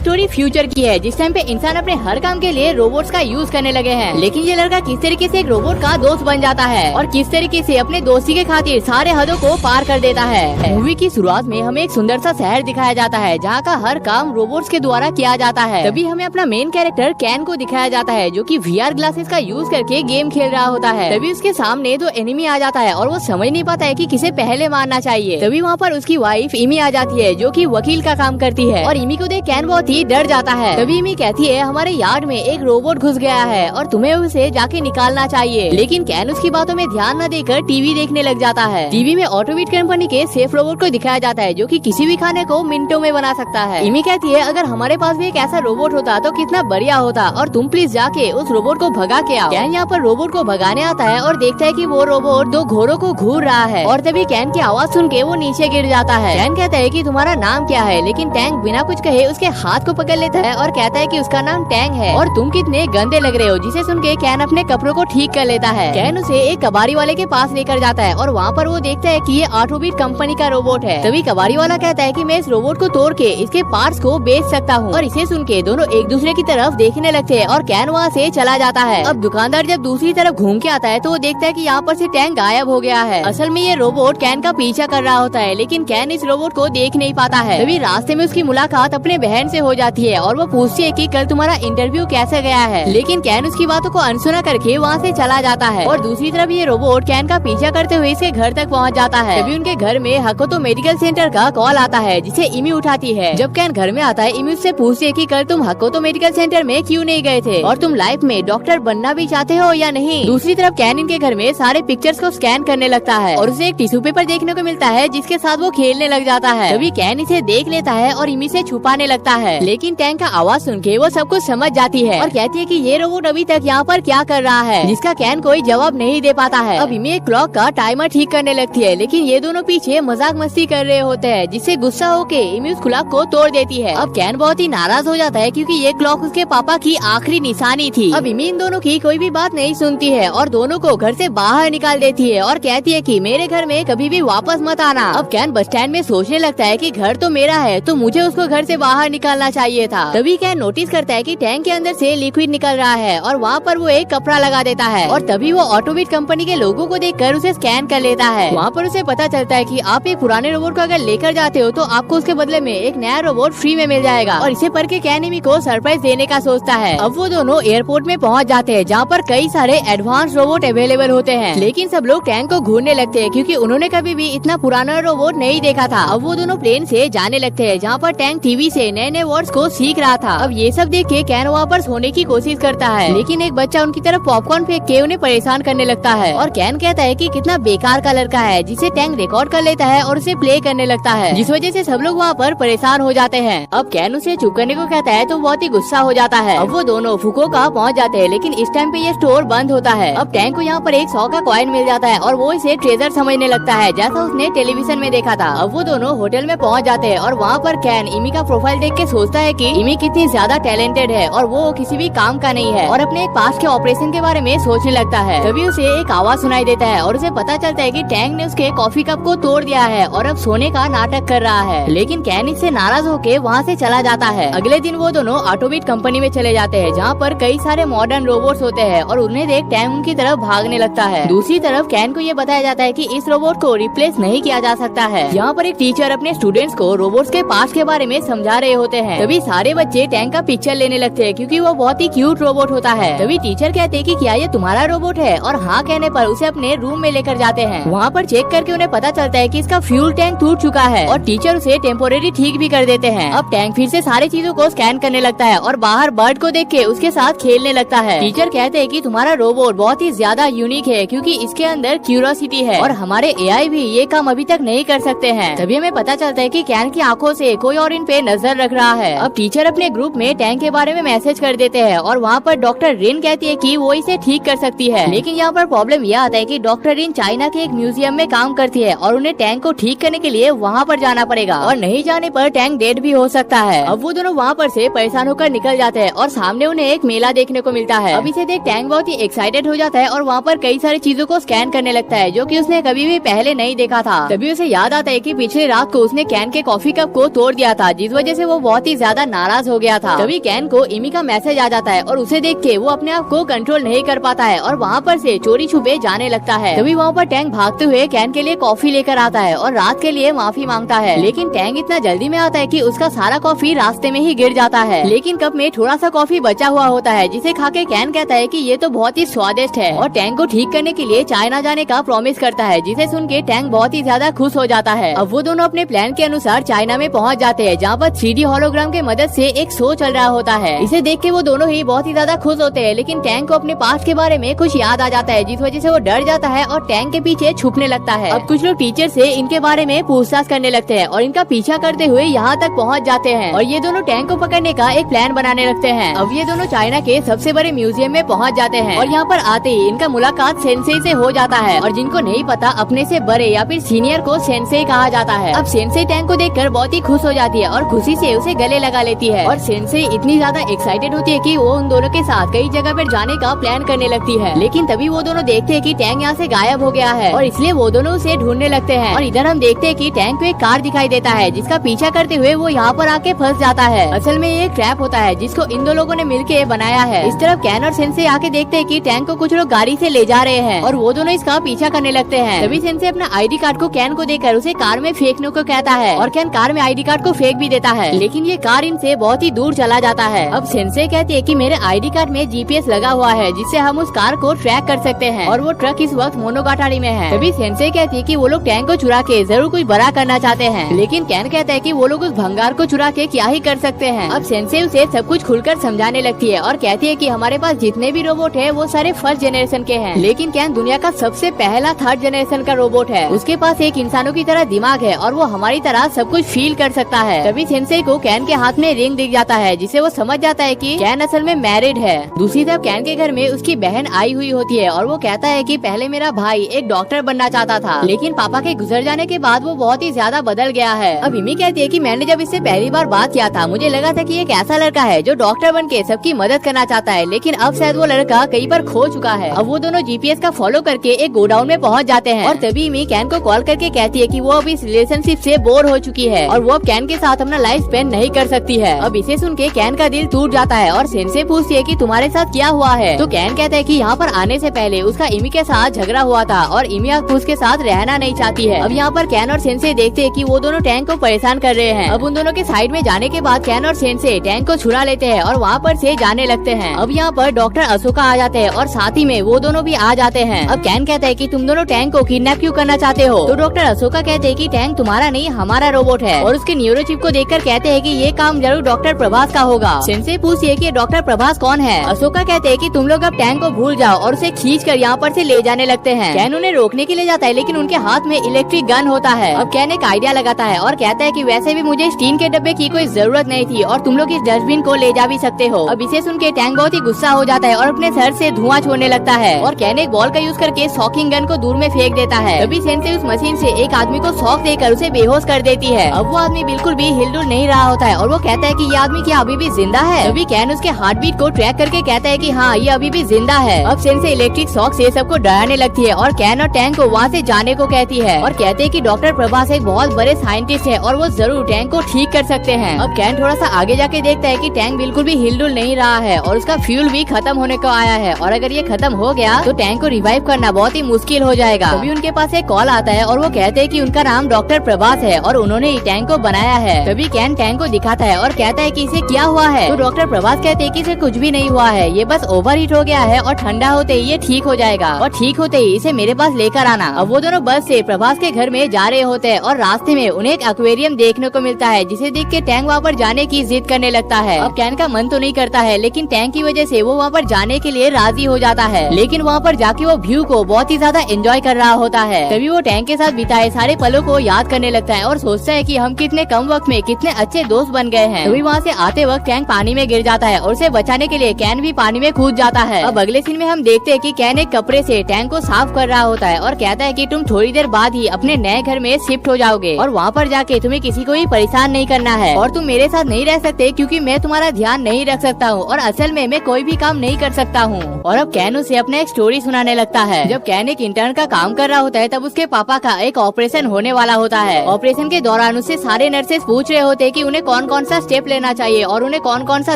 Story future की है, जिस टाइम पे इंसान अपने हर काम के लिए रोबोट्स का यूज करने लगे हैं। लेकिन ये लड़का किस तरीके से एक रोबोट का दोस्त बन जाता है और किस तरीके से अपने दोस्ती के खातिर सारे हदों को पार कर देता है। मूवी की शुरुआत में हमें एक सुंदर सा शहर दिखाया जाता है जहाँ का हर काम रोबोट्स के द्वारा किया जाता है। तभी हमें अपना मेन कैरेक्टर कैन को दिखाया जाता है जो कि VR ग्लासेस का यूज करके गेम खेल रहा होता है। तभी उसके सामने दो एनिमी आ जाता है और वो समझ नहीं पाता है कि किसे पहले मारना चाहिए। तभी वहाँ पर उसकी वाइफ इमी आ जाती है जो कि वकील का काम करती है और इमी को देख कैन बहुत ही डर जाता है। तभी इमी कहती है हमारे यार्ड में एक रोबोट घुस गया है और तुम्हें उसे जाके निकालना चाहिए। लेकिन कैन उसकी बातों में ध्यान न देकर टीवी देखने लग जाता है। टीवी में ऑटोबिट कंपनी के सेफ रोबोट को दिखाया जाता है जो कि किसी भी खाने को मिनटों में बना सकता है। इमी कहती है अगर हमारे पास भी एक ऐसा रोबोट होता तो कितना बढ़िया होता और तुम प्लीज जाके उस रोबोट को भगा के आओ। कैन यहाँ पर रोबोट को भगाने आता है और देखता है कि वो रोबोट दो घोड़ों को घूर रहा है और तभी कैन की आवाज सुन के वो नीचे गिर जाता है। कैन कहता है कि तुम्हारा नाम क्या है, लेकिन टैंक बिना कुछ कहे उसके हाथ को पकड़ लेता है और कहता है कि उसका नाम टैंक है और तुम कितने गंदे लग रहे हो। जिसे सुन के कैन अपने कपड़ों को ठीक कर लेता है। कैन उसे एक कबाड़ी वाले के पास लेकर जाता है और वहाँ पर वो देखता है कि ये ऑटोबिट कंपनी का रोबोट है। तभी कबाड़ी वाला कहता है कि मैं इस रोबोट को तोड़ के इसके पार्ट्स को बेच सकता हूँ और इसे सुन के दोनों एक दूसरे की तरफ देखने लगते हैं और कैन वहाँ से चला जाता है। अब दुकानदार जब दूसरी तरफ घूम के आता है तो वो देखता है कि यहाँ पर से टैंक गायब हो गया है। असल में ये रोबोट कैन का पीछा कर रहा होता है लेकिन कैन इस रोबोट को देख नहीं पाता है। तभी रास्ते में उसकी मुलाकात अपने बहन से हो जाती है और वो पूछती है कि कल तुम्हारा इंटरव्यू कैसे गया है। लेकिन कैन उसकी बातों को अनसुना करके वहाँ से चला जाता है और दूसरी तरफ ये रोबोट कैन का पीछा करते हुए इसके घर तक पहुँच जाता है। तभी उनके घर में हकोतो मेडिकल सेंटर का कॉल आता है जिसे इमी उठाती है। जब कैन घर में आता है इमी उससे पूछती है कि कल तुम हकोतो मेडिकल सेंटर में क्यों नहीं गए थे और तुम लाइफ में डॉक्टर बनना भी चाहते हो या नहीं। दूसरी तरफ कैन इनके घर में सारे पिक्चर्स को स्कैन करने लगता है और उसे एक टिश्यू पेपर देखने को मिलता है जिसके साथ वो खेलने लग जाता है। तभी कैन इसे देख लेता है और इमी से छुपाने लगता है। लेकिन टैंक का आवाज सुन के वो सब कुछ समझ जाती है और कहती है कि ये रोबोट अभी तक यहाँ पर क्या कर रहा है, जिसका कैन कोई जवाब नहीं दे पाता है। अब इमी एक क्लॉक का टाइमर ठीक करने लगती है लेकिन ये दोनों पीछे मजाक मस्ती कर रहे होते हैं जिससे गुस्सा होके इमी उस क्लॉक को तोड़ देती है। अब कैन बहुत ही नाराज हो जाता है क्योंकि ये क्लॉक उसके पापा की आखिरी निशानी थी। अब इमी इन दोनों की कोई भी बात नहीं सुनती है और दोनों को घर से बाहर निकाल देती है और कहती है कि मेरे घर में कभी भी वापस मत आना। अब कैन बस स्टैंड में सोचने लगता है कि घर तो मेरा है तो मुझे उसको घर से बाहर निकालना चाहिए था। तभी कैन नोटिस करता है कि टैंक के अंदर से लिक्विड निकल रहा है और वहाँ पर वो एक कपड़ा लगा देता है और तभी वो ऑटोबिट कंपनी के लोगों को देखकर उसे स्कैन कर लेता है। वहाँ पर उसे पता चलता है कि आप एक पुराने रोबोट को अगर लेकर जाते हो तो आपको उसके बदले में एक नया रोबोट फ्री में मिल जाएगा और इसे पढ़ के कैन इमी को सरप्राइज देने का सोचता है। अब वो दोनों एयरपोर्ट में पहुँच जाते हैं जहाँ पर कई सारे एडवांस रोबोट अवेलेबल होते हैं। लेकिन सब लोग टैंक को घूरने लगते हैं क्योंकि उन्होंने कभी भी इतना पुराना रोबोट नहीं देखा था। अब वो दोनों प्लेन से जाने लगते हैं जहाँ पर टैंक टीवी से नए नए वर्ड्स को सीख रहा था। अब ये सब देख के कैन वहाँ पर सोने की कोशिश करता है लेकिन एक बच्चा उनकी तरफ पॉपकॉर्न फेंक के उन्हें परेशान करने लगता है और कैन कहता है कि कितना बेकार का लड़का है, जिसे टैंक रिकॉर्ड कर लेता है और उसे प्ले करने लगता है जिस वजह से सब लोग वहाँ पर परेशान हो जाते हैं। अब कैन उसे चुप करने को कहता है तो बहुत ही गुस्सा हो जाता है। अब वो दोनों फुकुओका पहुँच जाते हैं लेकिन इस टाइम पे ये स्टोर बंद होता है। अब टैंक को यहाँ पर एक 100 का कॉइन मिल जाता है और वो इसे ट्रेजर समझने लगता है जैसा उसने टेलीविजन में देखा था। अब वो दोनों होटल में पहुँच जाते हैं और वहाँ पर कैन इमी का प्रोफाइल देख के सोचता है कि इमी कितनी ज्यादा टैलेंटेड है और वो किसी भी काम का नहीं है और अपने एक पास के ऑपरेशन के बारे में सोचने लगता है। तभी उसे एक आवाज सुनाई देता है और उसे पता चलता है कि टैंक ने उसके कॉफी कप को तोड़ दिया है और अब सोने का नाटक कर रहा है। लेकिन कैन इससे नाराज होके वहाँ से चला जाता है। अगले दिन वो दोनों ऑटोबिट कंपनी में चले जाते हैं जहाँ पर कई सारे मॉडर्न रोबोट्स होते हैं और उन्हें देख टैंक उनकी तरफ भागने लगता है। दूसरी तरफ कैन को ये बताया जाता है कि इस रोबोट को रिप्लेस नहीं किया जा सकता है। यहाँ पर एक टीचर अपने स्टूडेंट्स को रोबोट्स के पास्ट के बारे में समझा रहे होते हैं। तभी सारे बच्चे टैंक का पिक्चर लेने लगते हैं क्योंकि वो बहुत ही क्यूट रोबोट होता है। तभी टीचर कहते हैं कि क्या ये तुम्हारा रोबोट है और हाँ कहने पर उसे अपने रूम में लेकर जाते हैं। वहाँ पर चेक करके उन्हें पता चलता है कि इसका फ्यूल टैंक टूट चुका है और टीचर उसे टेम्पोरेरी ठीक भी कर देते हैं। अब टैंक फिर से सारी चीजों को स्कैन करने लगता है और बाहर बर्ड को देख के उसके साथ खेलने लगता है। टीचर कहते हैं कि तुम्हारा रोबोट बहुत ही ज्यादा यूनिक है क्योंकि इसके अंदर क्यूरियोसिटी है और हमारे एआई भी ये काम अभी तक नहीं कर सकते हैं। तभी हमें पता चलता है कि कैन की आंखों से कोई और इन पे नजर रख रहा है। अब टीचर अपने ग्रुप में टैंक के बारे में मैसेज कर देते हैं और वहाँ पर डॉक्टर रिन कहती है कि वो इसे ठीक कर सकती है। लेकिन यहाँ पर प्रॉब्लम यह आता है कि डॉक्टर रिन चाइना के एक म्यूजियम में काम करती है और उन्हें टैंक को ठीक करने के लिए वहाँ पर जाना पड़ेगा और नहीं जाने पर टैंक डेड भी हो सकता है। अब वो दोनों वहाँ पर से परेशान होकर निकल जाते हैं और सामने उन्हें एक मेला देखने को मिलता है। अब इसे देख टैंक बहुत ही एक्साइटेड हो जाता है और वहाँ पर कई सारी चीजों को स्कैन करने लगता है जो कि उसने कभी भी पहले नहीं देखा था। तभी उसे याद आता है कि पिछली रात को उसने कैन के कॉफी कप को तोड़ दिया था जिस वजह से वो बहुत ही ही ज्यादा नाराज हो गया था। तभी कैन को इमी का मैसेज आ जाता है और उसे देख के वो अपने आप को कंट्रोल नहीं कर पाता है और वहाँ पर से चोरी छुपे जाने लगता है। तभी वहाँ पर टैंक भागते हुए कैन के लिए कॉफी लेकर आता है और रात के लिए माफी मांगता है, लेकिन टैंक इतना जल्दी में आता है कि उसका सारा कॉफी रास्ते में ही गिर जाता है। लेकिन कप में थोड़ा सा कॉफी बचा हुआ होता है, जिसे खा के कैन कहता है कि ये तो बहुत ही स्वादिष्ट है और टैंक को ठीक करने के लिए चाइना जाने का प्रॉमिस करता है, जिसे सुन के टैंक बहुत ही ज्यादा खुश हो जाता है। अब वो दोनों अपने प्लान के अनुसार चाइना में पहुँच जाते हैं, जहाँ पर 3D होलोग्राम के मदद से एक शो चल रहा होता है। इसे देख के वो दोनों ही बहुत ही ज्यादा खुश होते हैं, लेकिन टैंक को अपने पास्ट के बारे में कुछ याद आ जाता है, जिस वजह से वो डर जाता है और टैंक के पीछे छुपने लगता है। अब कुछ लोग टीचर से इनके बारे में पूछताछ करने लगते हैं और इनका पीछा करते हुए यहाँ तक पहुँच जाते हैं और ये दोनों टैंक को पकड़ने का एक प्लान बनाने लगते हैं। अब ये दोनों चाइना के सबसे बड़े म्यूजियम में पहुँच जाते हैं और यहाँ पर आते ही इनका मुलाकात सेंसेई से हो जाता है और जिनको नहीं पता अपने से बड़े या फिर सीनियर को सेंसेई कहा जाता है। अब सेंसेई टैंक को देखकर बहुत ही खुश हो जाती है और खुशी से उसे गले लगा लेती है और सेंसेई इतनी ज्यादा एक्साइटेड होती है कि वो उन दोनों के साथ कई जगह पर जाने का प्लान करने लगती है। लेकिन तभी वो दोनों देखते हैं कि टैंक यहाँ से गायब हो गया है और इसलिए वो दोनों उसे ढूंढने लगते हैं। और इधर हम देखते हैं कि टैंक को एक कार दिखाई देता है, जिसका पीछा करते हुए वो यहाँ पर आके फंस जाता है। असल में ये एक ट्रैप होता है जिसको इन दो लोगों ने मिलके बनाया है। इस तरफ कैन और सेंसेई आके देखते हैं कि टैंक को कुछ लोग गाड़ी से ले जा रहे हैं और वो दोनों इसका पीछा करने लगते हैं। तभी सेंसेई अपना ID कार्ड को कैन को देकर उसे कार में फेंकने को कहता है और कैन कार में ID कार्ड को फेंक भी देता है, लेकिन ये कार इनसे बहुत ही दूर चला जाता है। अब सेंसेई कहती है कि मेरे ID कार्ड में GPS लगा हुआ है, जिससे हम उस कार को ट्रैक कर सकते हैं और वो ट्रक इस वक्त मोनोगाटारी में है। तभी सेंसेई कहती है कि वो लोग टैंक को चुरा के जरूर कुछ बड़ा करना चाहते हैं, लेकिन कैन कहता है कि वो लोग उस भंगार को चुरा के क्या ही कर सकते हैं। अब सेंसेई उसे सब कुछ खुलकर समझाने लगती है और कहती है कि हमारे पास जितने भी रोबोट है वो सारे फर्स्ट जनरेशन के हैं, लेकिन कैन दुनिया का सबसे पहला थर्ड जनरेशन का रोबोट है। उसके पास एक इंसानों की तरह दिमाग है और वो हमारी तरह सब कुछ फील कर सकता है। तभी सेंसेई को कैन के हाथ में रिंग दिख जाता है, जिसे वो समझ जाता है कि कैन असल में मैरिड है। दूसरी तरफ कैन के घर में उसकी बहन आई हुई होती है और वो कहता है कि पहले मेरा भाई एक डॉक्टर बनना चाहता था, लेकिन पापा के गुजर जाने के बाद वो बहुत ही ज्यादा बदल गया है। अब इमी कहती है कि मैंने जब इससे पहली बार बात किया था मुझे लगा था कि एक ऐसा लड़का है जो डॉक्टर बन के सबकी मदद करना चाहता है, लेकिन अब शायद वो लड़का कहीं पर खो चुका है। अब वो दोनों GPS का फॉलो करके एक गोडाउन में पहुंच जाते हैं और तभी इमी कैन को कॉल करके कहती है कि वो अब इस रिलेशनशिप से बोर हो चुकी है और वो अब कैन के साथ अपना लाइफ स्पेंड नहीं कर सकती है। अब इसे सुन के कैन का दिल टूट जाता है और सेंसेई पूछती है कि तुम्हारे साथ क्या हुआ है। तो कैन कहता है कि यहाँ पर आने से पहले उसका इमी के साथ झगड़ा हुआ था और इमी अब उसके साथ रहना नहीं चाहती है। अब यहाँ पर कैन और सेंसेई देखते हैं कि वो दोनों टैंक को परेशान कर रहे हैं। अब उन दोनों के साइड में जाने के बाद कैन और सेंसेई टैंक को छुड़ा लेते हैं और वहाँ पर से जाने लगते हैं। अब यहाँ पर डॉक्टर अशोका आ जाते हैं और साथ ही में वो दोनों भी आ जाते हैं। अब कैन कहता है कि तुम दोनों टैंक को किडनैप क्यों करना चाहते हो। तो डॉक्टर अशोका कहते हैं कि टैंक तुम्हारा नहीं हमारा रोबोट है और उसके न्यूरोचिप को देखकर कहते हैं कि ये काम जरूर डॉक्टर प्रभास का होगा। सेंसेई पूछती है कि डॉक्टर प्रभास कौन है। अशोका कहते हैं कि तुम लोग अब टैंक को भूल जाओ और उसे खींच कर यहाँ पर से ले जाने लगते हैं। कैन उन्हें रोकने के लिए जाता है, लेकिन उनके हाथ में इलेक्ट्रिक गन होता है। अब कैन एक आइडिया लगाता है और कहता है कि वैसे भी मुझे स्टील के डब्बे की कोई जरूरत नहीं थी और तुम लोग इस डस्टबिन को ले जा भी सकते हो। अब इसे सुन के टैंक बहुत ही गुस्सा हो जाता है और अपने सर से धुआं छोड़ने लगता है और कैन एक बॉल का यूज करके शॉकिंग गन को दूर में फेंक देता है। तभी सेंसेई उस मशीन से एक आदमी को शॉक देकर उसे बेहोश कर देती है। अब वो आदमी बिल्कुल भी हिलडुल नहीं रहा होता है और वो कहता है कि ये आदमी क्या अभी भी जिंदा है। तभी कैन उसके हार्ट बीट को ट्रैक करके कहता है कि हाँ ये अभी भी जिंदा है। अब सेंसेई इलेक्ट्रिक शॉक से सबको डराने लगती है और कैन और टैंक को वहाँ से जाने को कहती है और कहते हैं कि डॉक्टर प्रभास एक बहुत बड़े साइंटिस्ट है और वो जरूर टैंक को ठीक कर सकते हैं। अब कैन थोड़ा सा आगे जाके देखता है कि टैंक बिल्कुल भी हिलडुल नहीं रहा है और उसका फ्यूल भी खत्म होने को आया है और अगर ये खत्म हो गया तो टैंक को रिवाइव करना बहुत ही मुश्किल हो जाएगा। तभी उनके पास एक कॉल आता है और वो कहते हैं कि उनका नाम डॉक्टर प्रभास है और उन्होंने ही टैंक को बनाया है। तभी कैन टैंक को दिखाता है और कहता है कि इसे क्या हुआ है। तो डॉक्टर प्रभास कहते हैं कि इसे कुछ भी नहीं हुआ है, ये बस ओवरहीट हो गया है और ठंडा होते ही ये ठीक हो जाएगा और ठीक होते ही इसे मेरे पास लेकर आना। अब वो दोनों बस से प्रभास के घर में जा रहे होते हैं और रास्ते में उन्हें एक एक्वेरियम देखने को मिलता है, जिसे देख के टैंक वहाँ पर जाने की जिद करने लगता है। अब कैन का मन तो नहीं करता है, लेकिन टैंक की वजह से वो वहाँ पर जाने के लिए राजी हो जाता है। लेकिन वहाँ पर जाके वो व्यू को बहुत ही ज्यादा एंजॉय कर रहा होता है। तभी वो टैंक के साथ बिताए सारे पलों को याद करने लगता है और सोचता है कि हम कितने कम वक्त में कितने अच्छे दोस्त बन गए हैं। तभी वहाँ से आते वक्त टैंक पानी में गिर जाता है और उसे बचाने के लिए कैन भी पानी में कूद जाता है। अब अगले सीन में हम देखते हैं कि कैन एक कपड़े से टैंक को साफ कर रहा होता है और कहता है कि तुम थोड़ी देर बाद ही अपने नए घर में शिफ्ट हो जाओगे और वहाँ पर जाके तुम्हें किसी को भी परेशान नहीं करना है और तुम मेरे साथ नहीं रह सकते क्योंकि मैं तुम्हारा ध्यान नहीं रख सकता हूँ और असल में मैं कोई भी काम नहीं कर सकता हूँ। और अब कैन उसे अपना एक स्टोरी सुनाने लगता है। जब कैन एक इंटर्न का काम कर रहा होता है तब उसके पापा का एक ऑपरेशन होने वाला होता है। ऑपरेशन के दौरान उससे सारे नर्सेस पूछ रहे होते हैं कि उन्हें कौन कौन कौन सा स्टेप लेना चाहिए और उन्हें कौन कौन सा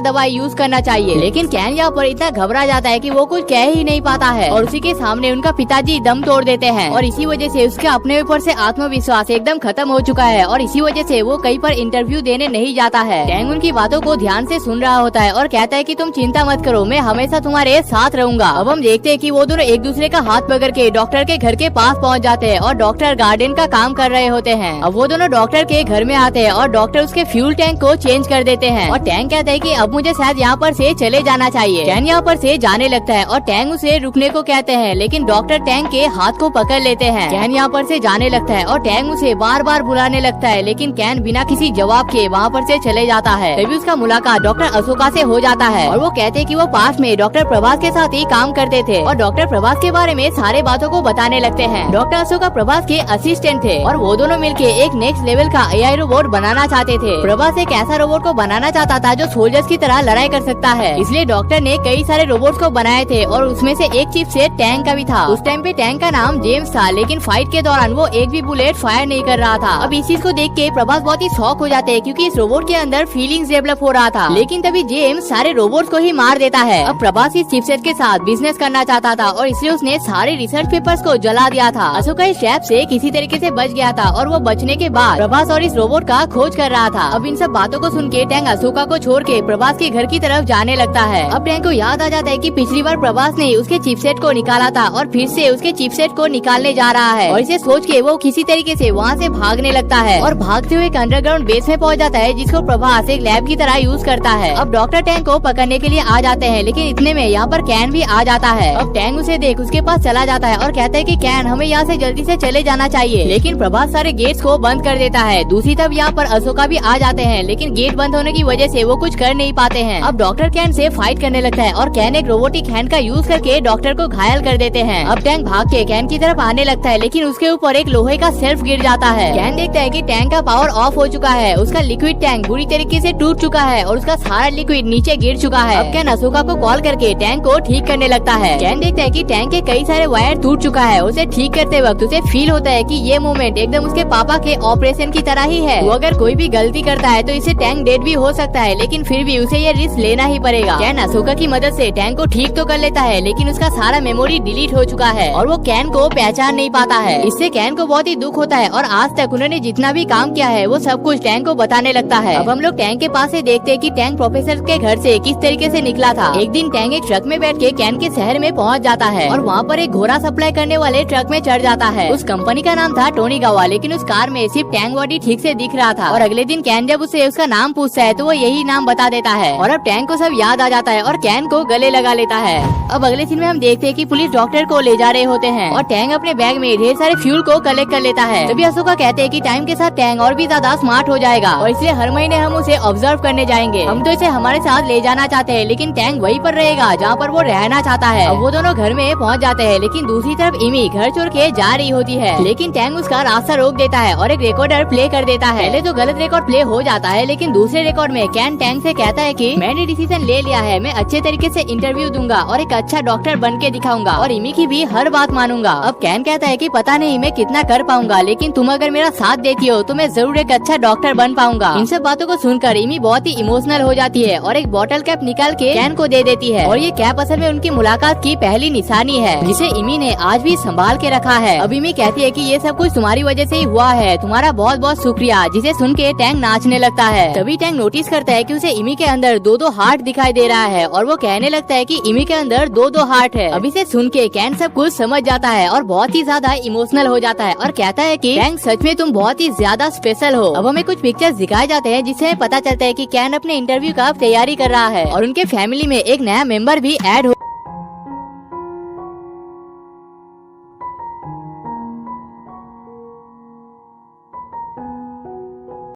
दवाई यूज करना चाहिए। लेकिन कैन यहाँ पर इतना घबरा जाता है कि वो कुछ कह ही नहीं पाता है और उसी के सामने उनका पिताजी दम तोड़ देते हैं और इसी वजह से उसके अपने ऊपर से आत्मविश्वास एकदम खत्म हो चुका है और इसी वजह से वो कहीं पर इंटरव्यू देने नहीं जाता है। टैंग उनकी बातों को ध्यान से सुन रहा होता है और कहता है कि तुम चिंता मत करो, मैं हमेशा तुम्हारे साथ रहूंगा। अब हम देखते हैं कि वो दोनों एक दूसरे का हाथ पकड़ के डॉक्टर के घर के पास पहुंच जाते हैं और डॉक्टर गार्डन का काम कर रहे होते हैं। अब वो दोनों डॉक्टर के घर में आते हैं और डॉक्टर उसके फ्यूल टैंक को चेंज कर देते हैं और टैंक कहता है कि अब मुझे शायद यहाँ पर से चले जाना चाहिए। टैंग यहाँ पर से जाने लगता है और टैंग उसे रुकने को कहते हैं, लेकिन डॉक्टर टैंग के हाथ को पकड़ लेते हैं। कैन यहाँ पर से जाने लगता है और टैंग उसे बार बार बुलाने लगता है, लेकिन कैन बिना किसी जवाब के वहाँ पर से चले जाता है। तभी उसका मुलाकात डॉक्टर अशोका से हो जाता है और वो कहते हैं कि वो पास में डॉक्टर प्रभास के साथ ही काम करते थे और डॉक्टर प्रभास के बारे में सारे बातों को बताने लगते हैं। डॉक्टर अशोका प्रभास के असिस्टेंट थे और वो दोनों मिलके एक नेक्स्ट लेवल का AI रोबोट बनाना चाहते थे। प्रभास एक ऐसा रोबोट को बनाना चाहता था जो सोल्जर्स की तरह लड़ाई कर सकता है, इसलिए डॉक्टर ने कई सारे रोबोट्स को बनाए थे और उसमें से एक चिप से टैंक का भी था। उस टाइम पे टैंक का नाम जेम्स था, लेकिन फाइट के दौरान वो एक भी बुलेट फायर नहीं कर रहा था। अब इस चीज को देख के प्रभास बहुत ही शॉक हो जाते हैं क्योंकि इस रोबोट के अंदर फीलिंग्स डेवलप हो रहा था, लेकिन तभी जेम्स सारे रोबोट्स को ही मार देता है। अब प्रभास इस चिपसेट के साथ बिजनेस करना चाहता था और इसलिए उसने सारे रिसर्च पेपर्स को जला दिया था। अशोका इस ट्रैप से किसी तरीके से बच गया था और वो बचने के बाद प्रभास और इस रोबोट का खोज कर रहा था। अब इन सब बातों को सुन के टैंक अशोका को छोड़ के प्रभास के घर की तरफ जाने लगता है। अब टैंक को याद आ जाता है कि पिछली बार प्रभास ने उसके चिपसेट को निकाला था और फिर से उसके चिपसेट को निकालने जा रहा है और इसे सोच के वो किसी तरीके से वहाँ से भागने लगता है और भागते हुए एक अंडरग्राउंड बेस में पहुँच जाता है जिसको प्रभास एक लैब की तरह यूज करता है। अब डॉक्टर टैंक को पकड़ने के लिए आ जाते हैं, लेकिन इतने में यहाँ पर कैन भी आ जाता है। अब टैंक उसे देख उसके पास चला जाता है और कहता है कि कैन हमें यहाँ से जल्दी से चले जाना चाहिए, लेकिन प्रभास सारे गेट्स को बंद कर देता है। दूसरी तरफ यहाँ पर अशोका भी आ जाते हैं, लेकिन गेट बंद होने की वजह से वो कुछ कर नहीं पाते हैं। अब डॉक्टर कैन से फाइट करने लगता है और कैन एक रोबोटिक हैंड का यूज करके डॉक्टर को घायल कर देते हैं। अब टैंक भाग के कैन की तरफ आने लगता है, लेकिन उसके ऊपर एक लोहे का शेल्फ गिर जाता है। कैन देखता है कि टैंक का पावर ऑफ हो चुका है, उसका लिक्विड टैंक बुरी तरीके से टूट चुका है और उसका सारा लिक्विड नीचे गिर चुका है। अब कैन अशोका को कॉल करके टैंक को ठीक करने लगता है। कैन देखता है कि टैंक के कई सारे वायर टूट चुका है। उसे ठीक करते वक्त उसे फील होता है कि ये मूवमेंट एकदम उसके पापा के ऑपरेशन की तरह ही है। वो अगर कोई भी गलती करता है तो इसे टैंक डेड भी हो सकता है, लेकिन फिर भी उसे ये रिस्क लेना ही पड़ेगा। कैन अशोका की मदद से टैंक को ठीक तो कर लेता है, लेकिन उसका सारा मेमोरी डिलीट हो चुका है और वो कैन को पहचान नहीं पाता है। इससे कैन को बहुत ही दुख होता है और आज तक उन्होंने जितना भी काम किया है वो सब कुछ टैंक को बताने लगता है। अब हम लोग टैंक के पास से देखते हैं कि टैंक प्रोफेसर के घर से किस तरीके से निकला था। एक दिन टैंक एक ट्रक में बैठ के कैन के शहर में पहुंच जाता है और वहाँ पर एक घोड़ा सप्लाई करने वाले ट्रक में चढ़ जाता है। उस कंपनी का नाम था टोनी गावा, लेकिन उस कार में सिर्फ टैंक बॉडी ठीक से दिख रहा था और अगले दिन कैन जब उसे उसका नाम पूछता है तो वो यही नाम बता देता है और अब टैंक को सब याद आ जाता है और कैन को गले लगा लेता है। अब अगले सीन में हम देखते हैं कि पुलिस डॉक्टर को ले जा रहे होते हैं और टैंक अपने बैग में ढेर सारे फ्यूल को कलेक्ट कर लेता है। तभी अशोका कहते हैं कि टाइम के साथ टैंक और भी ज्यादा स्मार्ट हो जाएगा और इसलिए हर महीने हम उसे ऑब्जर्व करने जाएंगे। हम तो इसे हमारे साथ ले जाना चाहते हैं, लेकिन टैंक वहीं पर रहेगा जहाँ पर वो रहना चाहता है। अब वो दोनों घर में पहुँच जाते हैं, लेकिन दूसरी तरफ इमी घर छोड़ के जा रही होती है, लेकिन टैंक उसका रास्ता रोक देता है और एक रिकॉर्डर प्ले कर देता है। पहले तो गलत रिकॉर्ड प्ले हो जाता है, लेकिन दूसरे रिकॉर्ड में कैन टैंक से कहता है कि मैंने डिसीजन ले लिया है, मैं अच्छे तरीके से इंटरव्यू दूंगा और एक अच्छा डॉक्टर बन के दिखाऊंगा और इमी की भी हर बात मानूंगा। अब कैन कहता है कि पता नहीं मैं कितना कर पाऊंगा, लेकिन तुम अगर मेरा साथ देती हो तो मैं जरूर एक अच्छा डॉक्टर बन पाऊंगा। इन सब बातों को सुनकर इमी बहुत ही इमोशनल हो जाती है और एक बॉटल कैप निकाल के कैन को दे देती है और ये कैप असल में उनकी मुलाकात की पहली निशानी है, जिसे इमी ने आज भी संभाल के रखा है। अब इमी कहती है कि ये सब कुछ तुम्हारी वजह से ही हुआ है, तुम्हारा बहुत बहुत शुक्रिया, जिसे सुन के टैंक नाचने लगता है। तभी टैंक नोटिस करता है कि उसे इमी के अंदर दो दो हार्ट दिखाई दे रहा है और वो कहने लगता है कि इमी के अंदर दो दो हार्ट है। अभी से सुन के कैन सब कुछ समझ जाता है और बहुत ही ज्यादा इमोशनल हो जाता है और कहता है कि टैंक सच में तुम बहुत ही ज्यादा स्पेशल हो। अब हमें कुछ पिक्चर्स दिखाए जाते हैं जिससे पता चलता है कि कैन अपने इंटरव्यू का तैयारी कर रहा है और उनके फैमिली में एक नया मेंबर भी ऐड हो